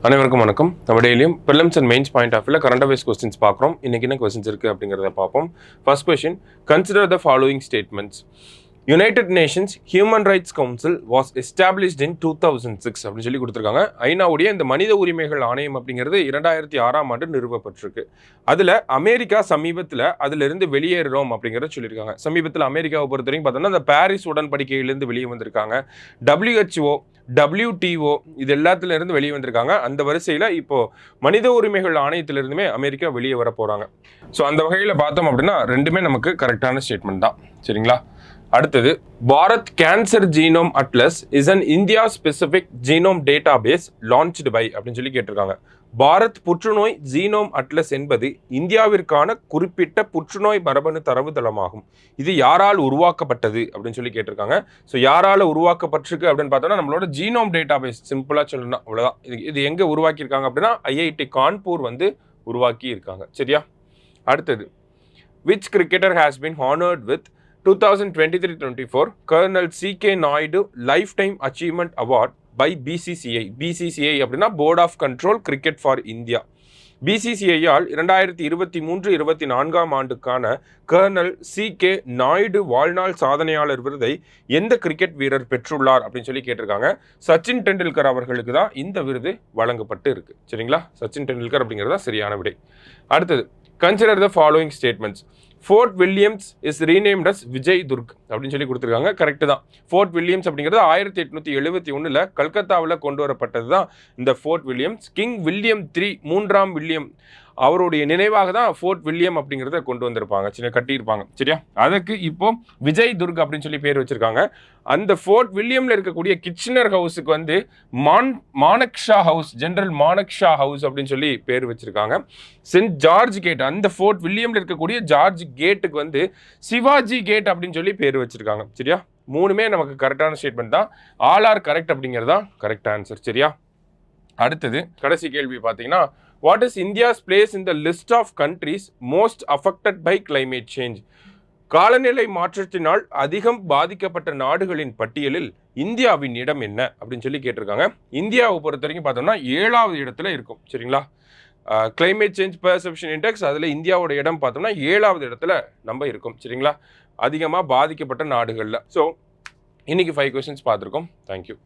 அனைவருக்கும் வணக்கம். நம்ம டெய்லியும் prelims and mains point of வியூல கரண்ட் அஃபேர்ஸ் கொஸ்டின்ஸ் பார்க்குறோம். இன்னைக்கு என்ன கொஸ்டின்ஸ் இருக்குது அப்படிங்கிறத பார்ப்போம். First question, consider the following statements. United Nations Human Rights Council was established in 2006 அப்படின்னு சொல்லி கொடுத்துருக்காங்க. ஐநாவுடைய இந்த மனித உரிமைகள் ஆணையம் அப்படிங்கிறது 2006 நிறுவப்பட்டிருக்கு. அதில் அமெரிக்கா சமீபத்தில் அதிலிருந்து வெளியேறுறோம் அப்படிங்கிறத சொல்லியிருக்காங்க. சமீபத்தில் அமெரிக்காவை பொறுத்த வரைக்கும் பார்த்தோம்னா அந்த பாரிஸ் உடன்படிக்கையிலிருந்து வெளியே வந்திருக்காங்க. WHO, WTO இது எல்லாத்துலேருந்து வெளியே வந்திருக்காங்க. அந்த வரிசையில் இப்போ மனித உரிமைகள் ஆணையத்திலிருந்துமே அமெரிக்கா வெளியே வர போகிறாங்க. ஸோ அந்த வகையில் பார்த்தோம் அப்படின்னா ரெண்டுமே நமக்கு கரெக்டான ஸ்டேட்மெண்ட் தான். சரிங்களா? அடுத்தது, Bharat cancer genome atlas is an India specific genome database launched by அப்படின்னு சொல்லி கேட்டிருக்காங்க. பாரத் புற்றுநோய் ஜீனோம் அட்லஸ் என்பது இந்தியாவிற்கான குறிப்பிட்ட புற்றுநோய் மரபணு தரவுத்தளமாகும். இது யாரால் உருவாக்கப்பட்டது அப்படின்னு சொல்லி கேட்டிருக்காங்க. ஸோ யாரால் உருவாக்கப்பட்டிருக்கு அப்படின்னு பார்த்தோம்னா நம்மளோட ஜீனோம் டேட்டா பேஸ், சிம்பிளாக சொல்லணும் அவ்வளோதான். இது எங்கே உருவாக்கியிருக்காங்க அப்படின்னா IIT கான்பூர் உருவாக்கி இருக்காங்க. சரியா? அடுத்தது, which cricketer has been honored with 2023-24 Colonel C.K. Naidu Lifetime Achievement Award by BCCI. BCCI அப்படின்னா Board of Control Cricket for India. BCCI-ஆல் 2023-24 ஆண்டுக்கான கர்னல் C.K. நாயுடு வாழ்நாள் சாதனையாளர் விருதை எந்த கிரிக்கெட் வீரர் பெற்றுள்ளார் அப்படின்னு சொல்லி கேட்டிருக்காங்க. சச்சின் டெண்டுல்கர் அவர்களுக்கு தான் இந்த விருது வழங்கப்பட்டு இருக்கு. சரிங்களா? சச்சின் டெண்டுல்கர் அப்படிங்கிறது தான் சரியான விடை. அடுத்தது, consider the following statements. Fort Williams is renamed as Vijay Durg அப்படின்னு சொல்லி கொடுத்துருக்காங்க. கரெக்டு தான். ஃபோர்ட் வில்லியம்ஸ் அப்படிங்கிறது 1871 கல்கத்தாவில் கொண்டு வரப்பட்டது தான் இந்த Fort Williams. King William 3 William அவருடைய நினைவாக தான் ஃபோர்ட் வில்லியம் அப்படிங்கிறத கொண்டு வந்திருப்பாங்க, சின்ன கட்டியிருப்பாங்க. சரியா? அதுக்கு இப்போ விஜய் துர்க் அப்படின்னு சொல்லி பேர் வச்சிருக்காங்க. அந்த ஃபோர்ட் வில்லியம்ல இருக்கக்கூடிய கிச்சனர் ஹவுஸுக்கு Manekshaw House, General Manekshaw House அப்படின்னு சொல்லி பேர் வச்சிருக்காங்க. சென்ட் ஜார்ஜ் கேட், அந்த ஃபோர்ட் வில்லியம்ல இருக்கக்கூடிய ஜார்ஜ் கேட்டுக்கு சிவாஜி கேட் அப்படின்னு சொல்லி பேர் வச்சிருக்காங்க. சரியா? மூணுமே நமக்கு கரெக்டான ஸ்டேட்மெண்ட் தான். ஆல் ஆர் கரெக்ட் அப்படிங்கிறது தான் கரெக்ட் ஆன்சர். சரியா? அடுத்தது கடைசி கேள்வி பார்த்தீங்கன்னா, what is India's place in the list of countries most affected by climate change? காலநிலை மாற்றத்தினால் அதிகம் பாதிக்கப்பட்ட நாடுகளின் பட்டியலில் இந்தியாவின் இடம் என்ன அப்படின்னு சொல்லி கேட்டிருக்காங்க. இந்தியாவை பொறுத்த வரைக்கும் பார்த்தோம்னா 7வது இடத்துல இருக்கும். சரிங்களா? கிளைமேட் சேஞ்ச் பெர்செப்ஷன் இண்டெக்ஸ், அதில் இந்தியாவோட இடம் பார்த்தோம்னா 7வது இடத்துல நம்ம இருக்கும். சரிங்களா? அதிகமாக பாதிக்கப்பட்ட நாடுகளில். ஸோ இன்னைக்கு 5 கொஸ்டின்ஸ் பார்த்துருக்கோம். தேங்க்யூ.